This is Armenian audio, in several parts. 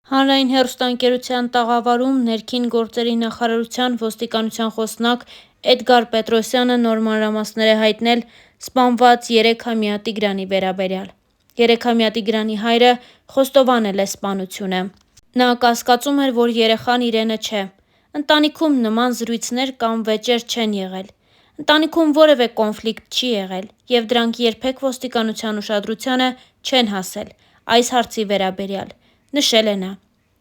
Հանրային հեռուստաընկերության տաղավարում ներքին գործերի նախարարության ոստիկանության խոսնակ Էդգար Պետրոսյանը նոր մանրամասներ է հայտնել սպանված 3-ամյա Տիգրանի վերաբերյալ։ 3-ամյա Տիգրանի հայրը խոստովանել է սպանությունը։ Նա կասկածում էր, որ երեխան իրենը չէ։ Ընտանիքում նման զրույցներ կամ վեճեր չեն եղել։ Ընտանիքում որևէ կոնֆլիկտ չի եղել, և դրանք երբեք ոստիկանության ուշադրությանը չեն հասել այս հարցի վերաբերյալ, նշել է նա։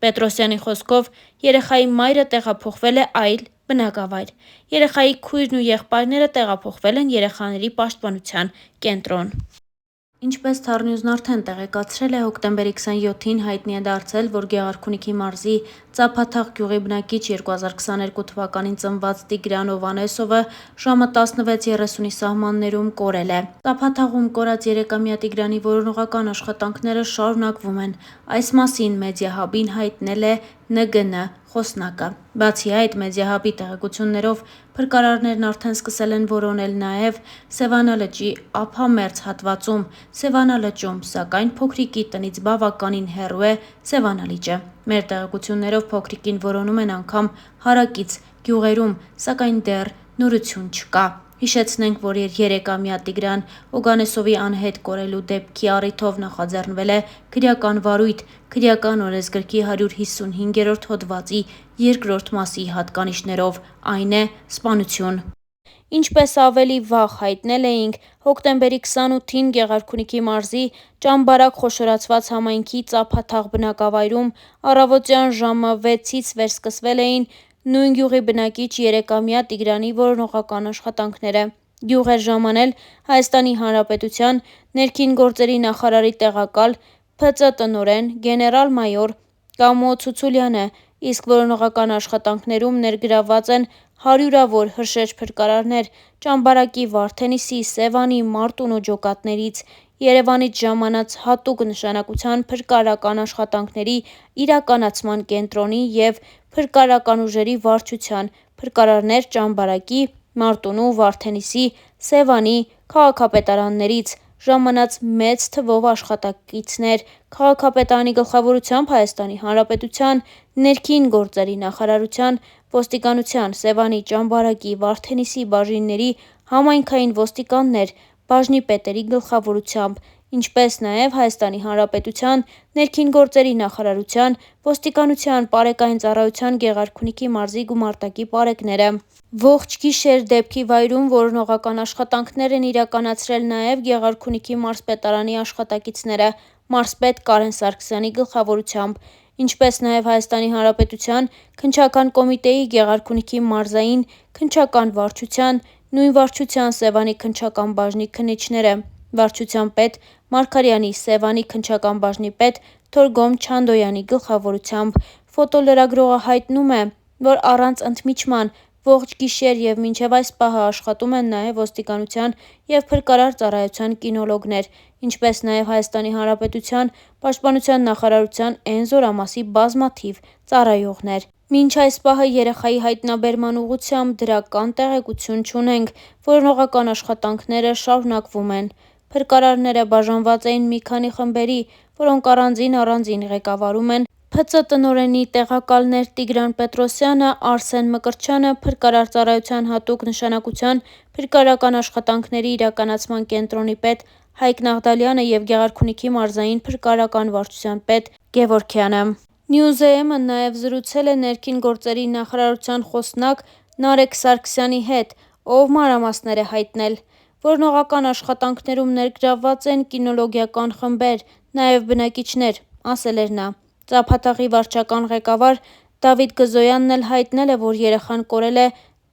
Պետրոսյանի խոսքով, երեխայի մայրը տեղափոխվել է այլ բնակավայր։ Երեխայի քույրն ու եղբայրները տեղափոխվել են երեխաների պաշտպանության կենտրոն։ Ինչպես Թարնյուզն արդեն տեղեկացրել է, հոկտեմբերի 27-ին հայտնի է դարձել, որ Գեղարքունիքի մարզի Ծափաթաղ գյուղի բնակիչ 2022 թվականին ծնված Տիգրան Օվանեսովը ժամը 16:30-ի սահմաններում կորել է։ Ծափաթաղում կորած 3-ամյա Տիգրանի որոնողական աշխատանքները շարունակվում են։ Այս մասին Մեդիահաբին հայտնել է ՆԳՆ խոսնակը։ Բացի այդ, Մեդիահաբի տեղեկություններով, փրկարարներն արդեն սկսել են որոնել նաև Սևանա լճի ափամերձ հատվածում Սևանա լճում, սակայն փոքրիկի տնից բավականին հեռու է Սևանա լիճը։ Մեր տեղեկություններով փոքրիկին որոնում են անգամ հարակից գյուղերում, սակայն դեռ նորություն չկա։ Հիշեցնենք, որ 3-ամյա Տիգրան Օգանեսովի անհետ կորելու դեպքի առիթով նախաձեռնվել է քրեական վարույթ Քրեական օրենսգրքի 155-րդ հոդվածի 2-րդ մասի հատկանիշներով, այն է սպանություն։ Ինչպես ավելի վաղ հայտնել էինք, հոկտեմբերի 28-ին Գեղարքունիքի մարզի Ճամբարակ խոշորացված համայնքի Ծափաթաղ բնակավայրում առավոտյան ժամը 6-ից վերսկսվել էին նույն գյուղի բնակիչ 3-ամյա Տիգրանի որոնողական աշխատանքները։ Գյուղ էր ժամանել Հայաստանի Հանրապետության ներքին գործերի նախարարի տեղակալ ՓԾ տնօրեն գեներալ-մայոր Կամո Ցուցուլյանը, իսկ որոնողական աշխատանքներում ներգրավված են հարյուրավոր հրշեջ փրկարարներ Ճամբարակի, Վարդենիսի, Սևանի, Մարտունու ջոկատներից, Երևանից ժամանած հատուկ նշանակության փրկարարական աշխատանքների իրականացման կենտրոնի և փրկարարական ուժերի վարչության փրկարարներ Ճամբարակի, Մարտունու, Վարդենիսի, Սևանի քաղաքապետարաններից ժամանած մեծ թվով աշխատակիցներ քաղաքապետարանի գլխավորությամբ Հայաստանի Հանրապետության ներքին գործերի նախարարության, ոստիկանության, Սևանի, Ճամբարակի, Վարդենիսի բաժինների համայնքային ոստիկաններ, բաժնի պետերի գլխավորությամբ, ինչպես նաև Հայաստանի Հանրապետության ներքին գործերի նախարարության, ոստիկանության, պարեկային ծառայության Գեղարքունիքի մարզի գումարտակի պարեկները։ Ողջ գիշեր դեպքի վայրում որոնողական աշխատանքներ են իրականացրել նաև Գեղարքունիքի մարզպետարանի աշխատակիցները մարզպետ Կարեն Սարգսյանի գլխավորությամբ, ինչպես նաև Հայաստանի Հանրապետության քննչական կոմիտեի Գեղարքունիքի մարզային քննչական վարչության, նույն վարչության Սևանի քննչական բաժնի քննիչները, վարչության պետ Մարգարյանի, Սևանի քննչական բաժնի պետ Թորգոմ Չանդոյանի գլխավորությամբ։ Ֆոտոլրագրողը հայտնում է, որ առանց ընդմիջման ողջ գիշեր և մինչև այս պահը աշխատում են նաև ոստիկանության և փրկարար ծառայության կինոլոգներ, ինչպես նաև Հայաստանի Հանրապետության պաշտպանության նախարարության Էն զորամասի բազմաթիվ ծառայողներ։ Մինչ այս պահը երեխայի հայտնաբերման ուղղությամբ դրական տեղեկություն չունենք։ Որոնողական աշխատանքները շարունակվում են։ Փրկարարները բաժանված էին մի քանի խմբերի, որոնք առանձին ղեկավարում են ՓԾ տնօրենի տեղակալներ Տիգրան Պետրոսյանը, Արսեն Մկրտչյանը, Փրկարար ծառայության հատուկ նշանակության փրկարարական աշխատանքների իրականացման կենտրոնի պետ Հայկ Նաղդալյանը և Գեղարքունիքի մարզային փրկարարական վարչության պետ Գևորգյանը։ Նյուզէ-ը նաև զրուցել է ներքին գործերի նախարարության խոսնակ Նարեկ Սարգսյանի հետ, ով մանրամասներ է հայտնել։ Որոնողական աշխատանքներում ներգրավված են կինոլոգիական խմբեր, նաև բնակիչներ, ասել էր նա։ Ծափաթաղի վարչական ղեկավար Դավիթ Գզոյանն էլ հայտնել է, որ երեխան կորել է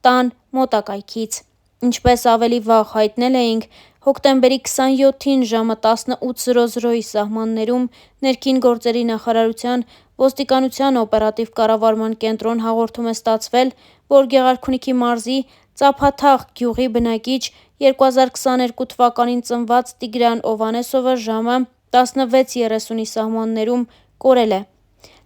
տան մոտակայքից։ Ինչպես ավելի վաղ հայտնել էինք, հոկտեմբերի 27-ին ժամը 18:00-ի սահմաններում ներքին գործերի նախարարության ոստիկանության օպերատիվ կառավարման կենտրոն հաղորդում է ստացվել, որ Գեղարքունիքի մարզի Ծափաթաղ գյուղի բնակիչ 2022 թվականին ծնված Տիգրան Օվանեսովը ժամը 16:30-ի սահմաններում կորել է։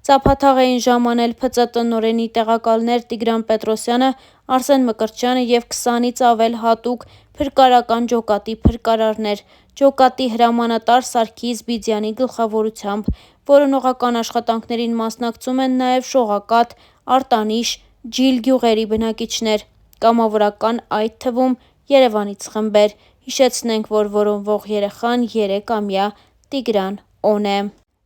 Ծափաթաղ էին ժամանել ՓԾ տնօրենի տեղակալներ Տիգրան Պետրոսյանը, Արսեն Մկրտչյանը և 20-ից ավել հատուկ փրկարարական ջոկատի փրկարարներ ջոկատի հրամանատար Սարգիս Բիձյանի գլխավորությամբ։ Որոնողական աշխատանքներին մասնակցում են նաև Շողակաթ, Արտանիշ, Ջիլ գյուղերի բնակիչներ, կամավորական, այդ թվում Երևանից խմբեր։ Հիշեցնենք, որ որոնվող երեխան 3-ամյա Տիգրան Օ.-ն է։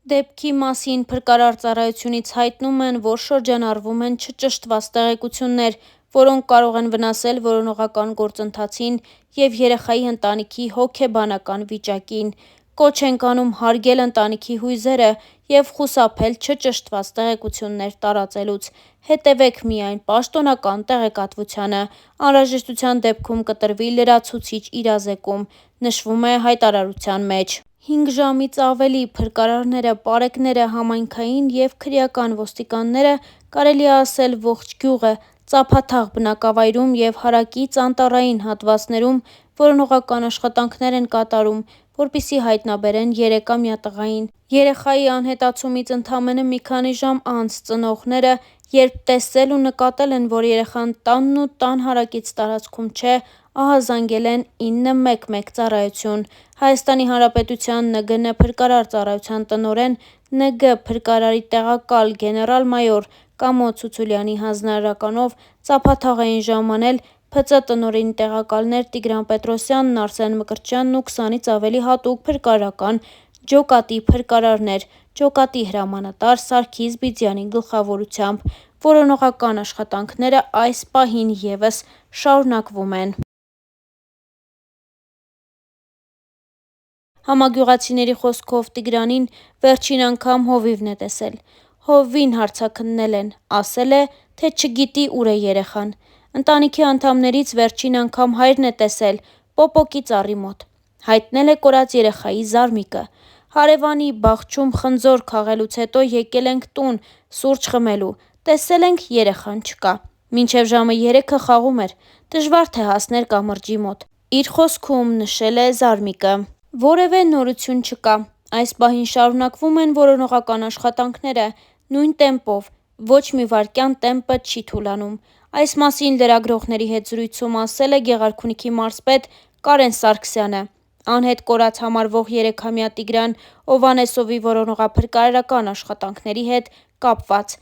Դեպքի մասին փրկարար ծառայությունից հայտնում են, որ շրջանառվում են չճշտված տեղեկություններ, որոնք կարող են վնասել որոնողական գործընթացին և երեխայի ընտանիքի հոգեբանական վիճակին։ Կոչ ենք անում հարգել ընտանիքի հույզերը և խուսափել չճշտված տեղեկություններ տարածելուց։ Հետևեք միայն պաշտոնական տեղեկատվությանը։ Անհրաժեշտության դեպքում կտրվի լրացուցիչ իրազեկում, նշվում է հայտարարության մեջ։ 5 ժամից ավելի փրկարարները, պարեկները, համայնքային և քրեական ոստիկանները, կարելի է ասել ողջ գյուղը, ծափաթաղ բնակավայրում և հարակից անտառային հատվածներում որոնողական աշխատանքներ են կատարում, որպեսզի հայտնաբերեն 3-ամյա տղային։ Երեխայի անհետացումից ընդամենը մի քանի ժամ անց ծնողները, երբ տեսել ու նկատել են, որ երեխան տանն ու տան հարակից տարածքում չէ, ահազանգել են 911 ծառայություն։ Հայաստանի Հանրապետության ՆԳՆ փրկարար ծառայության տնօրեն, ՆԳ փրկարարի տեղակալ գեներալ-մայոր Կամո Ցուցուլյանի հանձնարարականով ծափաթաղ էին ժամանել ՓԾ տնօրենի տեղակալներ Տիգրան Պետրոսյանն, Արսեն Մկրտչյանն ու 20-ից ավելի հատուկ փրկարարական ջոկատի փրկարարներ, ջոկատի հրամանատար Սարգիս Բիձյանի գլխավորությամբ։ Որոնողական աշխատանքները այս պահին ևս շարունակվում են։ Համագյուղացիների խոսքով Տիգրանին վերջին անգամ հովիվն է տեսել։ Հովվին հարցաքննել են, ասել է, թե չգիտի ուր է երեխան։ Ընտանիքի անդամներից վերջին անգամ հայրն է տեսել պոպոկի ծառի մոտ։ Հայտնել է կորած երեխայի զարմիկը։ Հարևանի բախչում խնձոր քաղելուց հետո եկել ենք տուն սուրճ խմելու, տեսել ենք երեխան չկա։ Մինչև ժամը 3-ը խաղում էր, դժվար թե հասներ կամրջի մոտ, իր խոսքում նշել է զարմիկը։ Որևէ նորություն չկա։ Այս պահին շարունակվում են որոնողական աշխատանքները նույն տեմպով, ոչ մի վայրկյան տեմպը չի թուլանում։ Այս մասին լրագրողների հետ զրույցում ասել է Գեղարքունիքի մարզպետ Կարեն Սարգսյանը։ Անհետ կորած համարվող 3-ամյա Տիգրան Օվանեսովի որոնողափրկարարական աշխատանքների հետ կապված։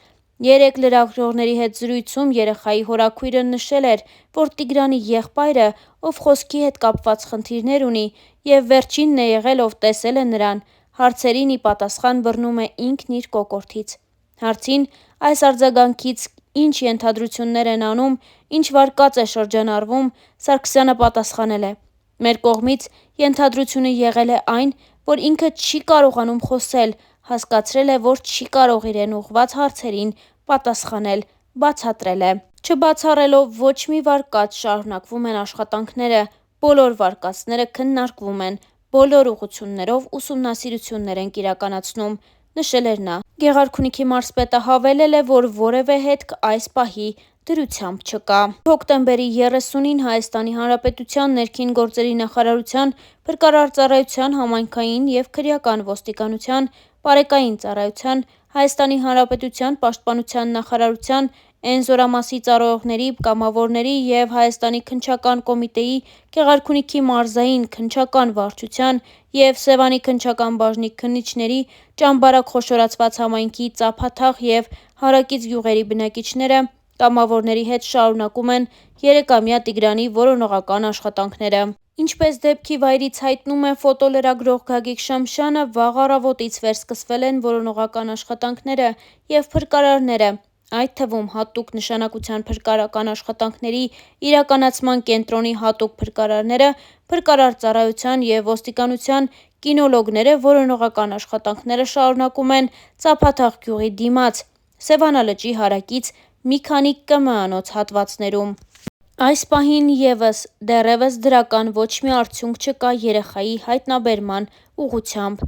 Երեկ լրագրողների հետ զրույցում երեխայի հորաքույրը նշել էր, որ Տիգրանի եղբայրը, ով խոսքի հետ կապված խնդիրներ ունի, և վերջինն է եղել, ով տեսել է նրան, հարցերին ի պատասխան բռնում է ինքն իր կոկորդից։ Հարցին այս արձագանքից ինչ ենթադրություններ են անում, ինչ վարկած է շրջանառվում, Սարգսյանը պատասխանել է. «Մեր կողմից ենթադրությունը եղել է այն, որ ինքը չի կարողանում խոսել, հասկացրել է, որ չի կարող իրեն ուղղված հարցերին պատասխանել», բացատրել է։ Չբացառելով ոչ մի վարկած, շարունակվում են աշխատանքները, բոլոր վարկածները քննարկվում են, բոլոր ուղղություններով ուսումնասիրություններ ենք իրականացնում, նշել էր նա։ Գեղարքունիքի մարզպետը հավելել է, որ որևէ հետք այս պահի դրությամբ չկա։ Հոկտեմբերի 30-ին Հայաստանի Հանրապետության ներքին գործերի նախարարության, Փրկարար ծառայության, Համայնքային և քրեական ոստիկանության, Պարեկային ծառայության, Հայաստանի Հանրապետության Պաշտպանության նախարարության, Էն զորամասի ծառայողների, կամավորների և Հայաստանի քննչական կոմիտեի, Գեղարքունիքի մարզային քննչական վարչության և Սևանի քննչական բաժնի քննիչների, Ճամբարակ խոշորացված համայնքի ծափաթաղ և հարակից գյուղերի բնակիչները կամավորների հետ շարունակում են 3-ամյա Տիգրանի որոնողական աշխատանքները։ Ինչպես դեպքի վայրից հայտնում է ֆոտոլրագրող Գագիկ Շամշյանը, վաղ առավոտից վերսկսվել են որոնողական աշխատանքները և փրկարարները, այդ թվում հատուկ նշանակության փրկարարական աշխատանքների իրականացման կենտրոնի հատուկ փրկարարները, փրկարար ծառայության և ոստիկանության կինոլոգները որոնողական աշխատանքները շարունակում են Ծափաթաղ գյուղի դիմաց, Սևանա լճի հարակից մի քանի ԿՄ անոց հատվածներում։ Այս պահին ևս դեռևս դրական ոչ մի արդյունք չկա երեխայի հայտնաբերման ուղղությամբ։